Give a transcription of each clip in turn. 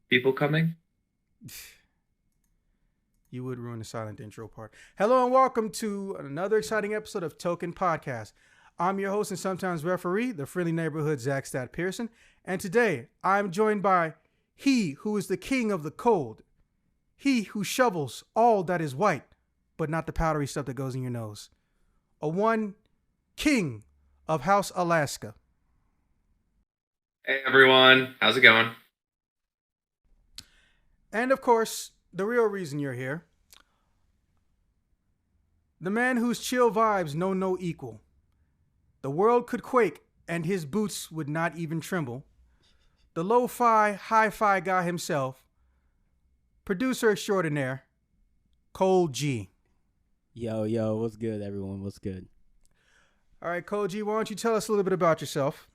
people coming. You would ruin the silent intro part. Hello and welcome to another exciting episode of Token Podcast. I'm your host and sometimes referee, the friendly neighborhood Zach Stat Pearson. And today I'm joined by he who is the king of the cold, he who shovels all that is white, but not the powdery stuff that goes in your nose. A one king of House Alaska. Hey everyone, how's it going? And of course, the real reason you're here. The man whose chill vibes know no equal. The world could quake and his boots would not even tremble. The lo-fi, hi-fi guy himself. Producer extraordinaire, Cole G. Yo, what's good, everyone? What's good? All right, Cole G, why don't you tell us a little bit about yourself?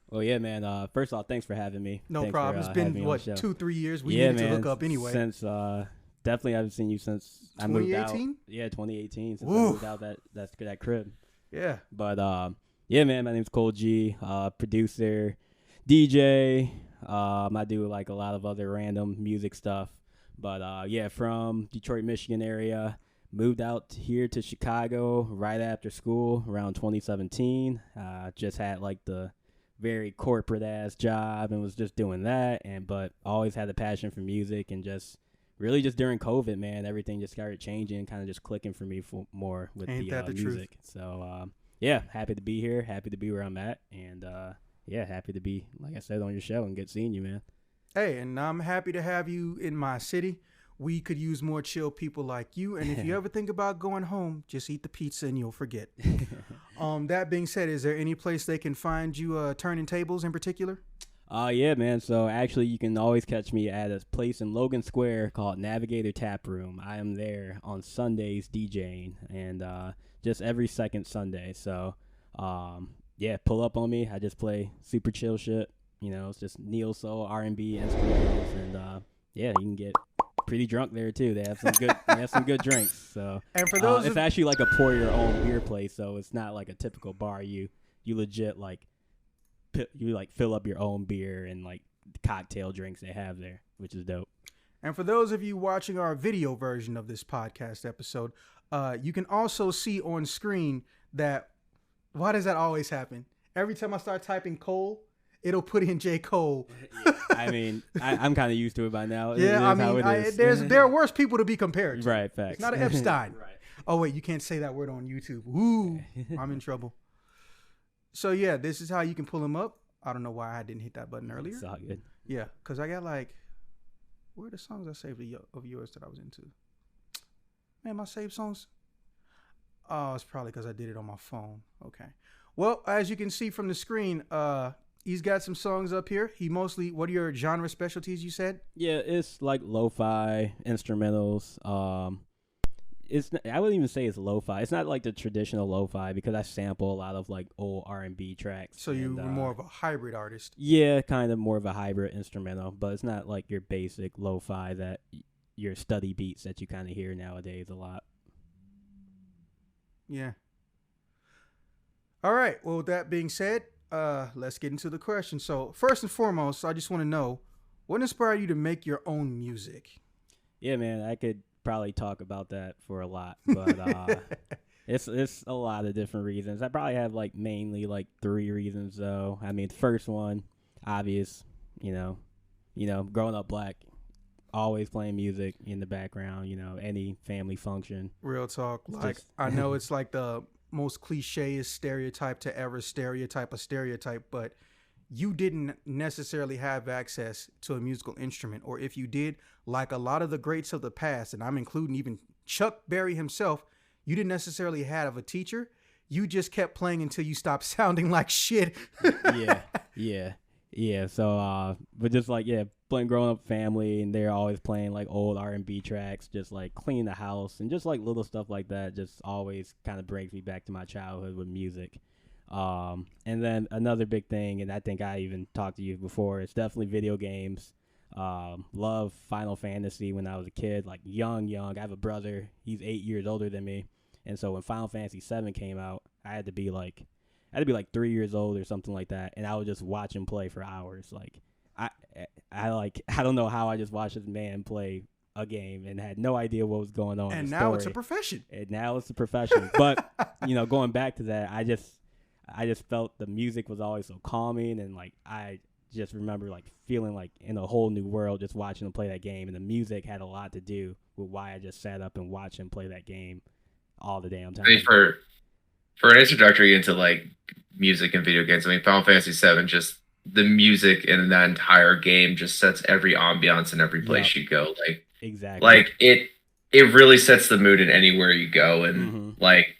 Well, yeah, man. First off, thanks for having me. No Thanks problem. For, It's been, having me on the show. 2-3 years? We yeah, needed man, to hook up anyway. Since definitely haven't seen you since I moved out. 2018? Yeah, 2018. Since Oof. I moved out that crib. Yeah. But yeah, man. My name's Cole G. Producer, DJ. I do like a lot of other random music stuff. But yeah, from Detroit, Michigan area. Moved out here to Chicago right after school around 2017. Just had like the very corporate ass job and was just doing that, but always had a passion for music, and just really just during COVID, man, everything just started changing, kind of just clicking for me for more with Ain't the that the music. truth? So yeah, happy to be here, happy to be where I'm at, and yeah, happy to be, like I said, on your show and good seeing you, man. Hey, and I'm happy to have you in my city. We could use more chill people like you. And if you ever think about going home, just eat the pizza and you'll forget. That being said, is there any place they can find you turning tables in particular? Yeah, man. So actually, you can always catch me at a place in Logan Square called Navigator Tap Room. I am there on Sundays DJing, and just every second Sunday. So yeah, pull up on me. I just play super chill shit. You know, it's just neo soul, R&B instrumentals, and yeah, you can get pretty drunk there too. They have some good drinks. So And for those it's actually like a pour your own beer place, so it's not like a typical bar. You legit like you like fill up your own beer and like cocktail drinks they have there, which is dope. And for those of you watching our video version of this podcast episode, you can also see on screen that, why does that always happen? Every time I start typing Cole, it'll put in J. Cole. Yeah, I mean, I'm kind of used to it by now. Yeah, I mean, there are worse people to be compared to. Right, facts. It's not an Epstein. Right. Oh, wait, you can't say that word on YouTube. Ooh, I'm in trouble. So, yeah, this is how you can pull him up. I don't know why I didn't hit that button earlier. It's all good. Yeah, because I got like, where are the songs I saved of yours that I was into? Man, my saved songs? Oh, it's probably because I did it on my phone. Okay. Well, as you can see from the screen, he's got some songs up here. He mostly, what are your genre specialties, you said? Yeah, it's like lo-fi instrumentals. I wouldn't even say it's lo-fi. It's not like the traditional lo-fi because I sample a lot of like old R&B tracks. So you were more of a hybrid artist. Yeah, kind of more of a hybrid instrumental, but it's not like your basic lo-fi that your study beats that you kind of hear nowadays a lot. Yeah. All right. Well, with that being said, let's get into the question. So first and foremost, I just want to know, what inspired you to make your own music? Yeah, man, I could probably talk about that for a lot, but it's a lot of different reasons. I probably have like mainly like 3 reasons though. I mean, the first one, obvious, you know, growing up black, always playing music in the background, you know, any family function. Real talk. It's Like, just I know it's like the most clichéest stereotype to ever stereotype a stereotype, but you didn't necessarily have access to a musical instrument, or if you did, like a lot of the greats of the past, and I'm including even Chuck Berry himself, you didn't necessarily have a teacher. You just kept playing until you stopped sounding like shit. Yeah. So, but just like, yeah, playing growing up family, and they're always playing like old R&B tracks, just like cleaning the house and just like little stuff like that. Just always kind of brings me back to my childhood with music. And then another big thing, and I think I even talked to you before, it's definitely video games. Love Final Fantasy when I was a kid, like young. I have a brother, he's 8 years older than me. And so when Final Fantasy 7 came out, I had to be like 3 years old or something like that. And I would just watch him play for hours. Like I I don't know how I just watched this man play a game and had no idea what was going on. And now it's a profession. And now it's a profession. But going back to that, I just felt the music was always so calming, and like I just remember like feeling like in a whole new world just watching him play that game, and the music had a lot to do with why I just sat up and watched him play that game all the damn time. I mean, for an introductory into like music and video games, I mean, Final Fantasy VII, just the music in that entire game just sets every ambiance in every place you go. Like exactly, like it really sets the mood in anywhere you go, and like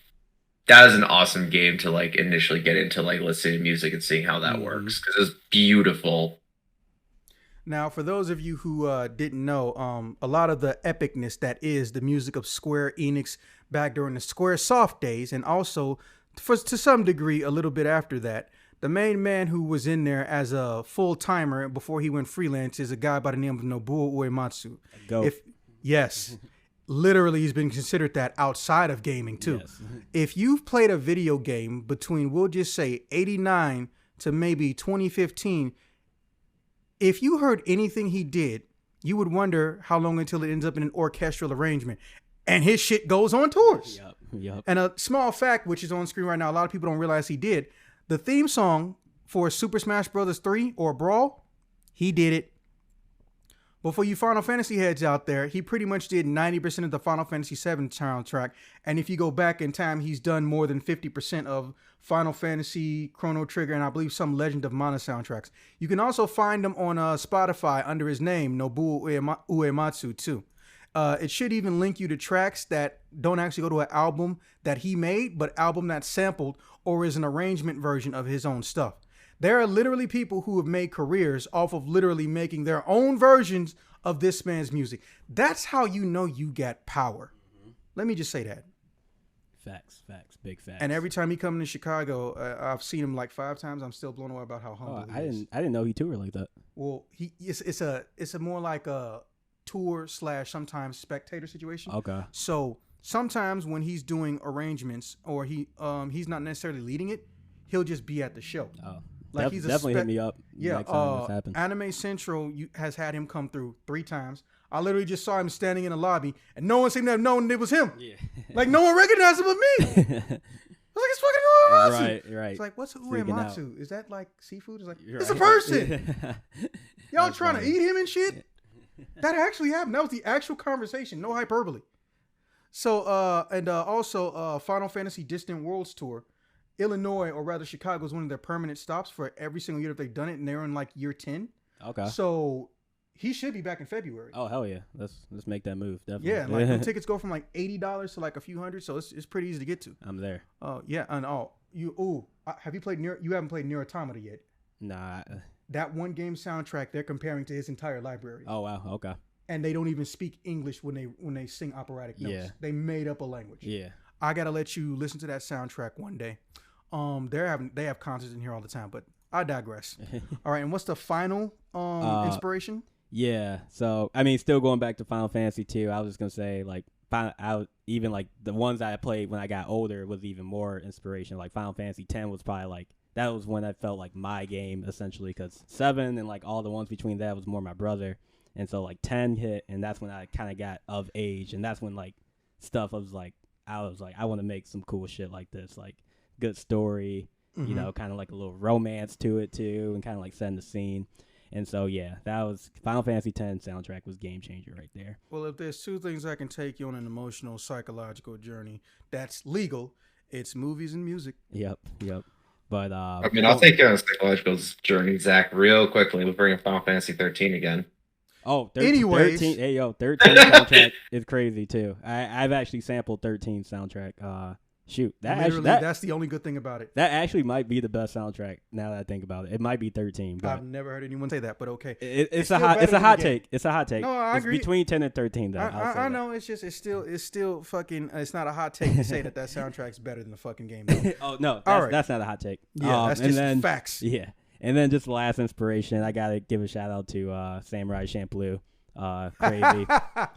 that is an awesome game to like initially get into, like listening to music and seeing how that works, because it's beautiful. Now, for those of you who didn't know, a lot of the epicness that is the music of Square Enix back during the Square Soft days, and also to some degree a little bit after that, the main man who was in there as a full timer before he went freelance is a guy by the name of Nobuo Uematsu. Yes, literally, he's been considered that outside of gaming too. Yes. If you've played a video game between, we'll just say 89 to maybe 2015. If you heard anything he did, you would wonder how long until it ends up in an orchestral arrangement. And his shit goes on tours. Yep. And a small fact, which is on screen right now, a lot of people don't realize he did. The theme song for Super Smash Bros. 3 or Brawl, he did it. But for you Final Fantasy heads out there, he pretty much did 90% of the Final Fantasy VII soundtrack. And if you go back in time, he's done more than 50% of Final Fantasy, Chrono Trigger, and I believe some Legend of Mana soundtracks. You can also find him on Spotify under his name, Nobuo Uematsu, too. It should even link you to tracks that don't actually go to an album that he made, but album that's sampled or is an arrangement version of his own stuff. There are literally people who have made careers off of literally making their own versions of this man's music. That's how you know you got power. Let me just say that. Facts, big facts. And every time he comes to Chicago, I've seen him like 5 times. I'm still blown away about how humble he is. I didn't know he toured like that. Well, it's a more like a tour / sometimes spectator situation. Okay. So sometimes when he's doing arrangements or he's not necessarily leading it, he'll just be at the show. Oh. Like he's definitely hit me up. Yeah, Anime Central has had him come through 3 times. I literally just saw him standing in the lobby, and no one seemed to have known it was him. Yeah. Like no one recognized him but me. I was like, it's fucking Uematsu. Right. It's like, what's Uematsu? Is that like seafood? It's like, it's a person. Y'all that's trying to eat him and shit? That actually happened. That was the actual conversation. No hyperbole. So, also Final Fantasy Distant Worlds Tour. Illinois, or rather Chicago, is one of their permanent stops for every single year that they've done it, and they're in like year 10. Okay. So he should be back in February. Oh hell yeah, let's make that move. Definitely. Yeah, like the tickets go from like $80 to like a few hundred, so it's pretty easy to get to. I'm there. Oh yeah, and have you played You haven't played Nier Automata yet? Nah. That one game soundtrack they're comparing to his entire library. Oh wow, okay. And they don't even speak English when they sing operatic notes. Yeah. They made up a language. Yeah. I gotta let you listen to that soundtrack one day. They have concerts in here all the time, but I digress. All right, and what's the final inspiration? Yeah, so I mean, still going back to Final Fantasy 2, I was just gonna say like even like the ones I played when I got older was even more inspiration. Like Final Fantasy 10 was probably like that was when I felt like my game essentially, because 7 and like all the ones between that was more my brother, and so like 10 hit, and that's when I kind of got of age, and that's when like stuff I was like I want to make some cool shit like this, like good story, you know, kind of like a little romance to it too, and kind of like setting the scene. And so, yeah, that was Final Fantasy X soundtrack was game changer right there. Well, if there's 2 things that can take you on an emotional, psychological journey that's legal, it's movies and music. Yep. But I mean, I'll take you on a psychological journey, Zach, real quickly. We'll bring in Final Fantasy 13 again. Oh, 13 soundtrack is crazy too. I've actually sampled 13 soundtrack. Shoot, that's the only good thing about it. That actually might be the best soundtrack now that I think about it. It might be 13. But I've never heard anyone say that, but okay. It's a hot take. It's a hot take. No, I agree. Between 10 and 13 though. I know. It's still fucking. It's not a hot take to say that soundtrack's better than the fucking game. Oh no, that's not a hot take. Yeah, that's just facts. Yeah, and then just the last inspiration, I gotta give a shout out to Samurai Champloo. Crazy.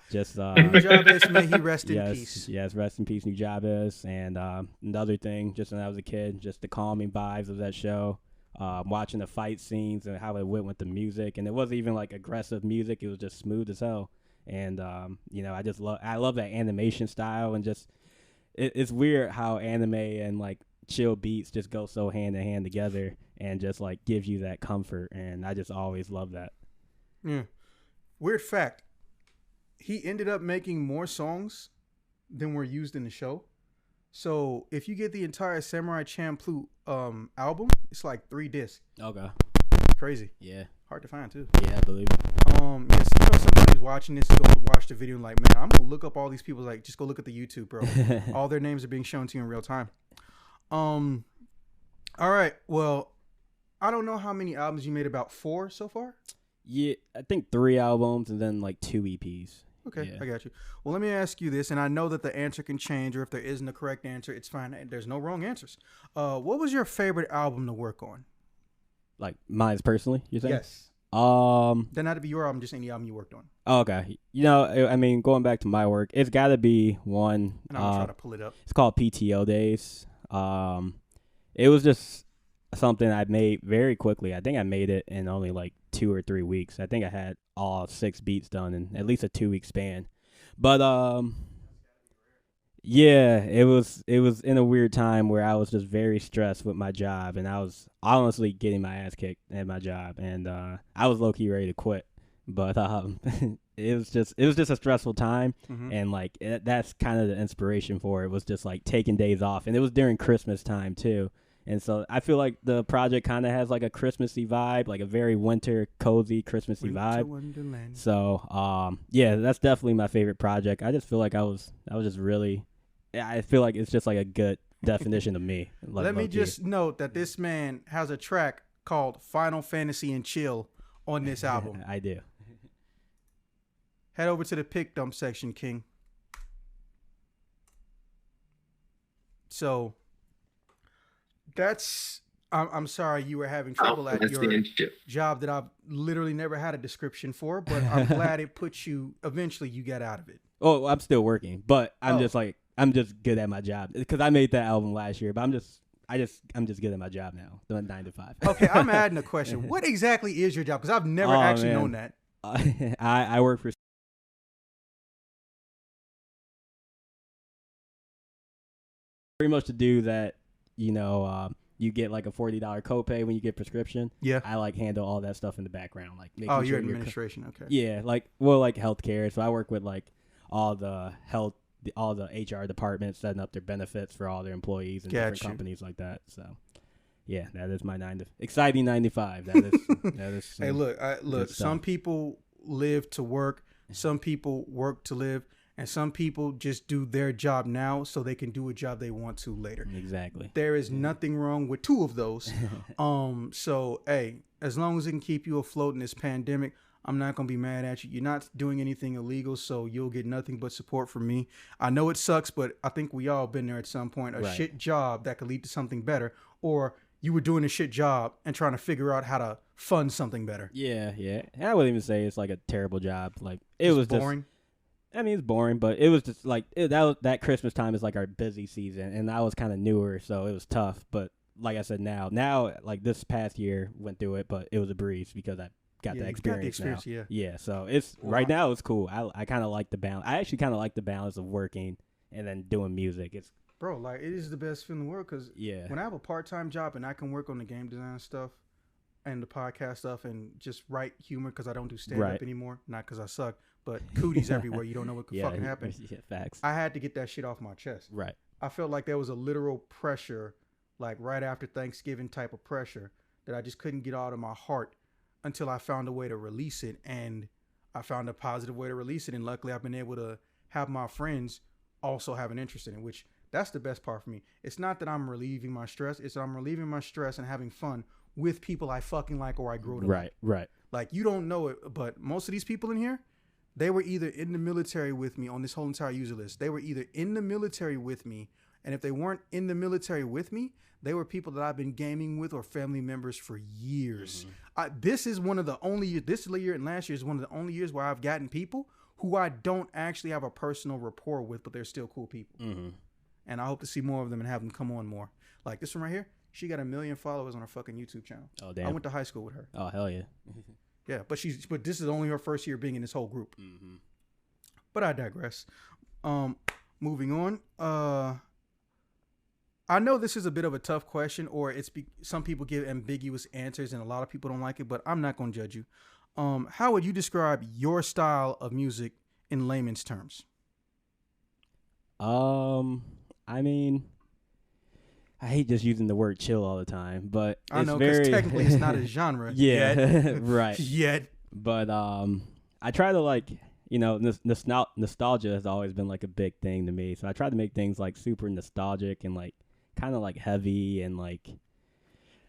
Just Nujabes, may he rest in peace. Yes, rest in peace, Nujabes. And another thing, just when I was a kid, just the calming vibes of that show. watching the fight scenes and how it went with the music, and it wasn't even like aggressive music; it was just smooth as hell. And I love that animation style, and just it's weird how anime and like chill beats just go so hand in hand together, and just like gives you that comfort. And I just always love that. Yeah. Weird fact. He ended up making more songs than were used in the show. So if you get the entire Samurai Champloo album, it's like 3 discs. Okay. It's crazy. Yeah. Hard to find too. Yeah, I believe. Yes, somebody's watching this, going to watch the video and like, man, I'm gonna look up all these people. Like, just go look at the YouTube, bro. All their names are being shown to you in real time. All right. Well, I don't know how many albums you made. About 4 so far. Yeah, I think 3 albums and then like 2 EPs. Okay, Yeah. I got you. Well, let me ask you this, and I know that the answer can change, or if there isn't a correct answer, it's fine. There's no wrong answers. What was your favorite album to work on? Like mine personally, you're saying? Yes. Doesn't have to be your album, just any album you worked on. Oh, okay. I mean, going back to my work, it's got to be one. And I'm gonna try to pull it up. It's called PTO Days. It was just something I made very quickly. I think I made it in only like 2 or 3 weeks. I think I had all 6 beats done in at least a 2-week span. But yeah, it was in a weird time where I was just very stressed with my job, and I was honestly getting my ass kicked at my job, and I was low key ready to quit. But it was just a stressful time, and like that's kind of the inspiration for it, was just like taking days off, and it was during Christmas time too. And so I feel like the project kind of has like a Christmassy vibe, like a very winter, cozy, Christmassy vibe. Wonderland. So, yeah, that's definitely my favorite project. I just feel like I was just really, I feel like it's just like a good definition of me. Like, let me just note that this man has a track called Final Fantasy and Chill on this album. I do. Head over to the pick dump section, King. So that's, I'm sorry you were having trouble at your job that I've literally never had a description for, but I'm glad it put you, eventually you got out of it. Oh, I'm still working, but I'm just good at my job, because I made that album last year, but I'm just good at my job now, doing 9 to 5. Okay, I'm adding a question. What exactly is your job? Because I've never actually known that. I work for pretty much to do that, you get like a $40 copay when you get prescription. Yeah. I like handle all that stuff in the background, like making sure you're administration. Okay. Yeah, like healthcare. So I work with like all the HR departments, setting up their benefits for all their employees and different companies like that. So yeah, that is my exciting 9 to 5. That is. Hey, look. Some people live to work. Some people work to live. And some people just do their job now so they can do a job they want to later. Exactly. There is nothing wrong with 2 of those. So, hey, as long as it can keep you afloat in this pandemic, I'm not going to be mad at you. You're not doing anything illegal, so you'll get nothing but support from me. I know it sucks, but I think we all been there at some point. A shit job that could lead to something better, or you were doing a shit job and trying to figure out how to fund something better. Yeah. And I wouldn't even say it's like a terrible job. Like it was boring. I mean, it's boring, but it was just like that Christmas time is like our busy season, and I was kind of newer, so it was tough. But like I said, now like this past year went through it, but it was a breeze because I got the experience now. Yeah. So it's right now it's cool. I kind of like the balance. I actually kind of like the balance of working and then doing music. It's like it is the best feeling in the world, because when I have a part-time job and I can work on the game design stuff and the podcast stuff and just write humor, because I don't do stand-up anymore, not because I suck. But cooties everywhere. You don't know what could fucking happen. Yeah, facts. I had to get that shit off my chest. Right. I felt like there was a literal pressure, like right after Thanksgiving type of pressure, that I just couldn't get out of my heart until I found a way to release it. And I found a positive way to release it. And luckily I've been able to have my friends also have an interest in it, which that's the best part for me. It's not that I'm relieving my stress. It's that I'm relieving my stress and having fun with people I fucking like or I grew to like. Right. Like, you don't know it, but most of these people in here, they were either in the military with me on this whole entire user list. They were either in the military with me, and if they weren't in the military with me, they were people that I've been gaming with or family members for years. This is one of the only years, this year and last year is one of the only years where I've gotten people who I don't actually have a personal rapport with, but they're still cool people. And I hope to see more of them and have them come on more. Like this one right here, She got 1 million followers on her fucking YouTube channel. Oh damn! I went to high school with her. Oh hell yeah! Yeah, but this is only her first year being in this whole group. Mm-hmm. But I digress. Moving on. I know this is a bit of a tough question, or some people give ambiguous answers, and a lot of people don't like it. But I'm not going to judge you. How would you describe your style of music in layman's terms? I mean, I hate just using the word chill all the time, but I know because technically it's not a genre. Yeah, yet. Right. Yet, but I try to like, you know, nostalgia has always been like a big thing to me. So I try to make things like super nostalgic and like kind of like heavy and like,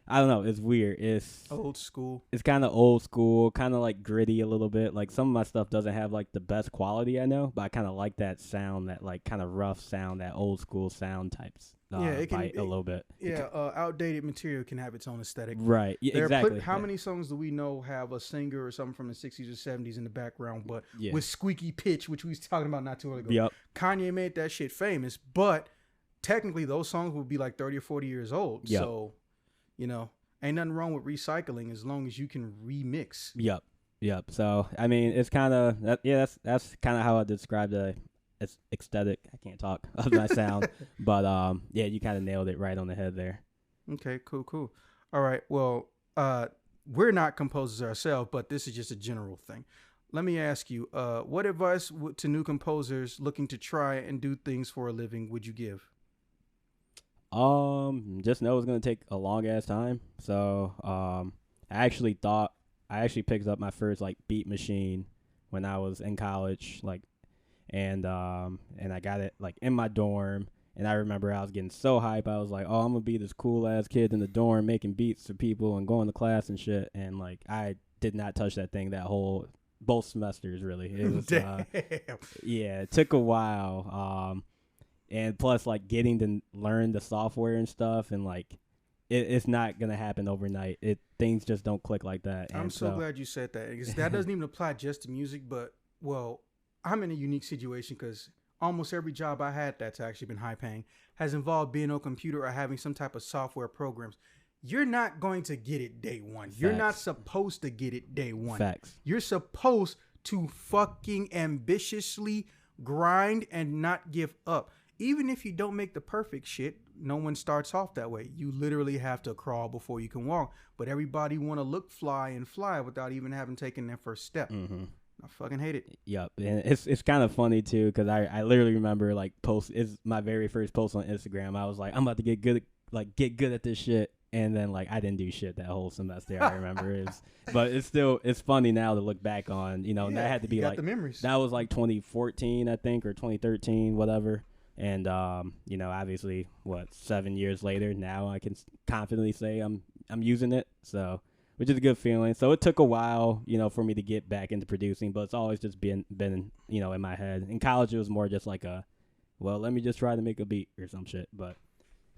I don't know. It's weird. It's old school. It's kind of old school, kind of like gritty a little bit. Like some of my stuff doesn't have like the best quality, I know, but I kind of like that sound, that like kind of rough sound, that old school sound types. It can a little bit. Yeah, outdated material can have its own aesthetic. Right. Yeah, exactly. How many songs do we know have a singer or something from the 60s or 70s in the background, but Yeah. with squeaky pitch, which we was talking about not too long ago? Yep. Kanye made that shit famous, but technically those songs would be like 30 or 40 years old. Yep. So, you know, ain't nothing wrong with recycling as long as you can remix. Yep. So I mean, it's kind of that. Yeah, that's kind of how I describe the aesthetic. I can't talk of my sound, but yeah, you kind of nailed it right on the head there. Okay, cool. All right, well, we're not composers ourselves, but this is just a general thing. Let me ask you, what advice to new composers looking to try and do things for a living would you give? Just know it's gonna take a long ass time. So I actually picked up my first like beat machine when I was in college, like, and I got it like in my dorm. And I remember I was getting so hype. I was like, oh, I'm going to be this cool ass kid in the dorm making beats for people and going to class and shit. And like, I did not touch that thing both semesters really. It was, yeah, it took a while. And plus like getting to learn the software and stuff, and like, it's not going to happen overnight. Things just don't click like that. I'm so glad you said that, because that doesn't even apply just to music, but well, I'm in a unique situation because almost every job I had that's actually been high paying has involved being on a computer or having some type of software programs. You're not going to get it day one. Facts. You're not supposed to get it day one. Facts. You're supposed to fucking ambitiously grind and not give up. Even if you don't make the perfect shit, no one starts off that way. You literally have to crawl before you can walk. But everybody want to look fly and fly without even having taken their first step. Mm-hmm. I fucking hate it. Yep, and it's kind of funny too, because I literally remember like it's my very first post on Instagram. I was like, I'm about to get good at this shit, and then like I didn't do shit that whole semester. I remember but it's funny now to look back on. You know, that had to be like the memories. That was like 2014, I think, or 2013, whatever. And you know, obviously, 7 years later, now I can confidently say I'm using it. So. Which is a good feeling. So it took a while, you know, for me to get back into producing, but it's always just been, you know, in my head. In college, it was more just like let me just try to make a beat or some shit. But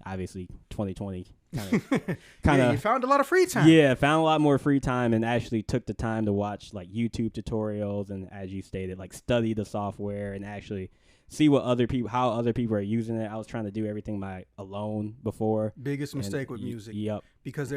obviously, 2020 kind of. You found a lot of free time. Yeah, found a lot more free time, and actually took the time to watch like YouTube tutorials and, as you stated, like study the software and actually see how other people are using it. I was trying to do everything alone before. Biggest mistake with music. Yep. Because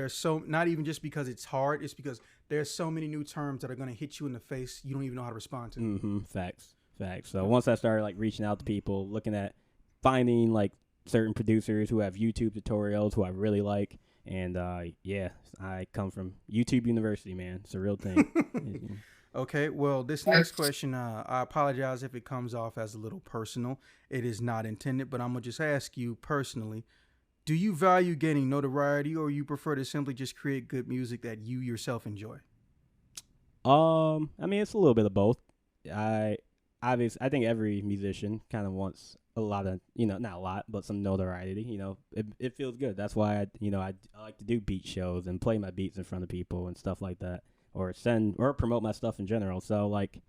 not even just because it's hard, it's because there's so many new terms that are going to hit you in the face you don't even know how to respond to. Mm-hmm. Facts. So once I started like reaching out to people, looking at finding like certain producers who have YouTube tutorials who I really like, and I come from YouTube University, man. It's a real thing. Okay, well, this next question, I apologize if it comes off as a little personal. It is not intended, but I'm going to just ask you personally, do you value gaining notoriety, or you prefer to simply just create good music that you yourself enjoy? I mean, it's a little bit of both. I think every musician kind of wants a lot of, you know, not a lot, but some notoriety. You know, it feels good. That's why I like to do beat shows and play my beats in front of people and stuff like that. Or promote my stuff in general. So like,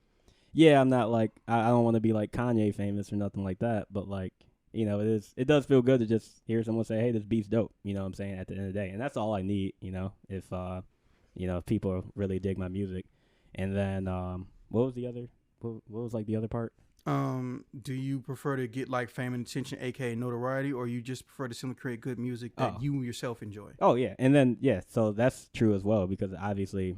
yeah, I'm not like I don't want to be like Kanye famous or nothing like that. But like, you know, it does feel good to just hear someone say, "Hey, this beat's dope." You know what I'm saying? At the end of the day, and that's all I need. You know, if people really dig my music. And then what was the other? What was like the other part? Do you prefer to get like fame and attention, aka notoriety, or you just prefer to simply create good music that you yourself enjoy? Oh yeah, and then so that's true as well because obviously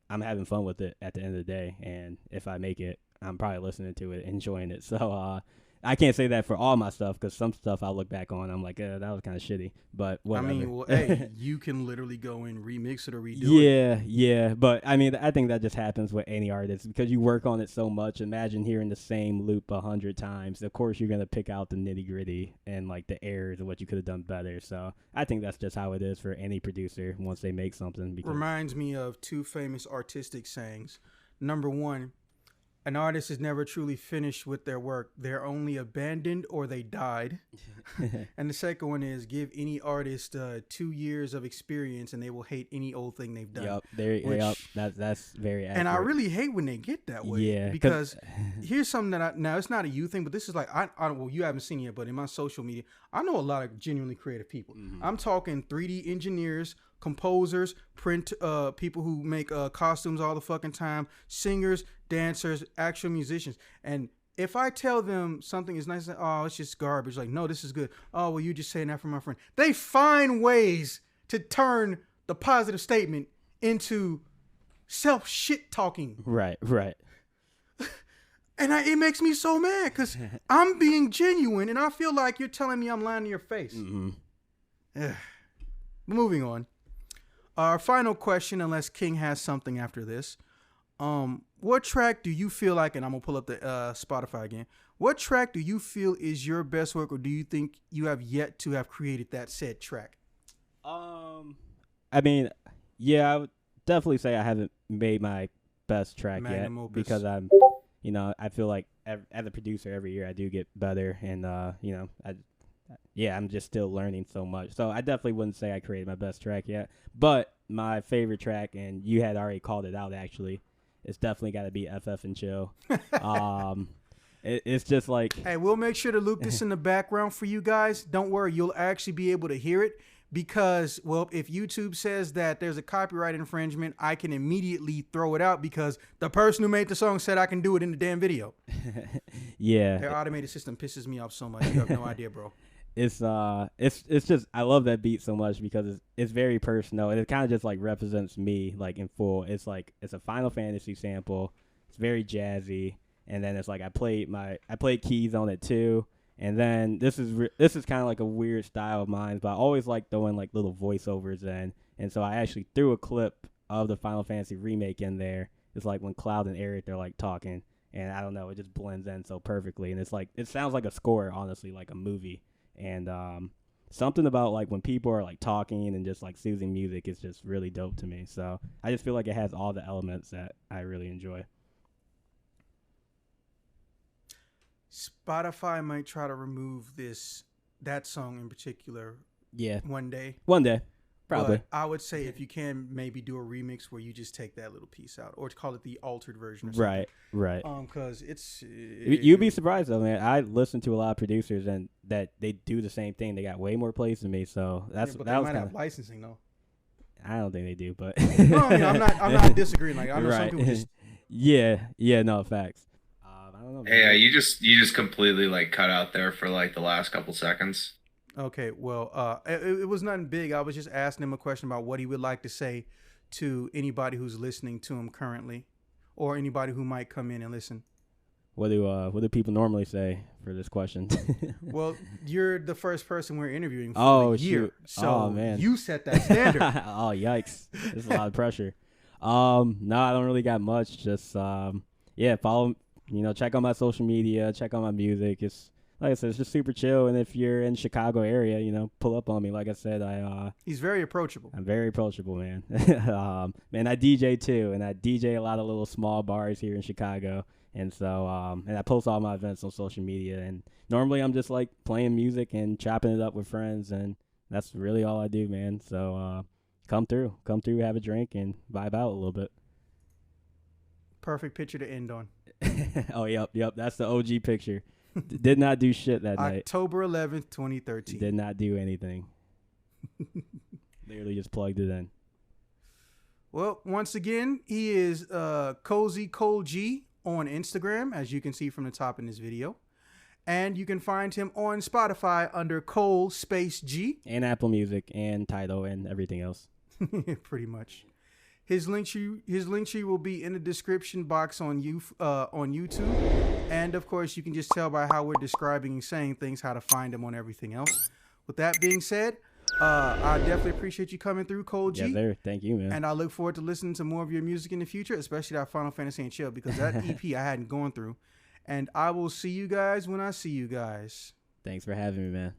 I'm having fun with it at the end of the day, and if I make it, I'm probably listening to it, enjoying it. So I can't say that for all my stuff because some stuff I look back on, I'm like, that was kind of shitty. But whatever. I mean, well, hey, you can literally go and remix it or redo it. Yeah. But I mean, I think that just happens with any artist because you work on it so much. Imagine hearing the same loop 100 times. Of course, you're gonna pick out the nitty gritty and like the errors and what you could have done better. So I think that's just how it is for any producer once they make something. Reminds me of two famous artistic sayings. Number one, an artist is never truly finished with their work. They're only abandoned or they died. And the second one is give any artist 2 years of experience and they will hate any old thing they've done. That's very accurate. And I really hate when they get that way. Yeah. Because here's something that now it's not a you thing, but this is like, well, you haven't seen it yet, but in my social media, I know a lot of genuinely creative people. Mm-hmm. I'm talking 3D engineers, composers, print people who make costumes all the fucking time, singers, dancers, actual musicians. And if I tell them something is nice, oh, it's just garbage. Like, no, this is good. Oh, well, you just saying that for my friend. They find ways to turn the positive statement into self shit talking. Right. And it makes me so mad because I'm being genuine and I feel like you're telling me I'm lying to your face. Mm-hmm. Moving on. Our final question, unless King has something after this. What track do you feel like, and I'm going to pull up the Spotify again. What track do you feel is your best work, or do you think you have yet to have created that said track? I mean, yeah, I would definitely say I haven't made my best track Magnum yet opus. because I'm, I feel like as a producer every year I do get better, and I'm just still learning so much. So I definitely wouldn't say I created my best track yet. But my favorite track, and you had already called it out actually, it's definitely got to be FF and Chill. It's just like... Hey, we'll make sure to loop this in the background for you guys. Don't worry, you'll actually be able to hear it because, well, if YouTube says that there's a copyright infringement, I can immediately throw it out because the person who made the song said I can do it in the damn video. Yeah. Their automated system pisses me off so much. You have no idea, bro. It's just I love that beat so much because it's very personal and it kind of just like represents me like in full. It's like it's a Final Fantasy sample. It's very jazzy, and then it's like I played keys on it too. And then this is kind of like a weird style of mine, but I always like throwing like little voiceovers in, and so I actually threw a clip of the Final Fantasy remake in there. It's like when Cloud and Aerith are like talking, and I don't know, it just blends in so perfectly, and it's like it sounds like a score, honestly, like a movie. And something about like when people are like talking and just like soothing music is just really dope to me. So I just feel like it has all the elements that I really enjoy. Spotify might try to remove that song in particular. Yeah. One day. Probably. But I would say if you can maybe do a remix where you just take that little piece out, or call it the altered version or something. Right. Because you'd be surprised though, man. I listen to a lot of producers and that they do the same thing. They got way more plays than me, so but they might have licensing though. I don't think they do, but no, I mean, I'm not disagreeing. Like I know some people just no facts. I don't know. Hey, you just completely like cut out there for like the last couple seconds. Okay, well, it was nothing big. I was just asking him a question about what he would like to say to anybody who's listening to him currently, or anybody who might come in and listen. What do people normally say for this question? Well, you're the first person we're interviewing for the year, so man. You set that standard. Oh, yikes! There's a lot of pressure. No, I don't really got much. Just follow. Check out my social media. Check out my music. It's like I said, it's just super chill. And if you're in Chicago area, pull up on me. Like I said, he's very approachable. I'm very approachable, man. Man, I DJ too, and I DJ a lot of little small bars here in Chicago. And so, and I post all my events on social media. And normally I'm just like playing music and chopping it up with friends, and that's really all I do, man. So, come through, have a drink, and vibe out a little bit. Perfect picture to end on. Oh, yep. That's the OG picture. Did not do shit that night. October 11th, 2013. Did not do anything. Literally just plugged it in. Well, once again, he is Cozy Cole G on Instagram, as you can see from the top in this video. And you can find him on Spotify under Cole Space G. And Apple Music and Tidal and everything else. Pretty much. His link tree will be in the description box on YouTube. And of course, you can just tell by how we're describing and saying things how to find him on everything else. With that being said, I definitely appreciate you coming through, Cole G. Yeah, sir. Thank you, man. And I look forward to listening to more of your music in the future, especially that Final Fantasy and Chill, because that EP I hadn't gone through. And I will see you guys when I see you guys. Thanks for having me, man.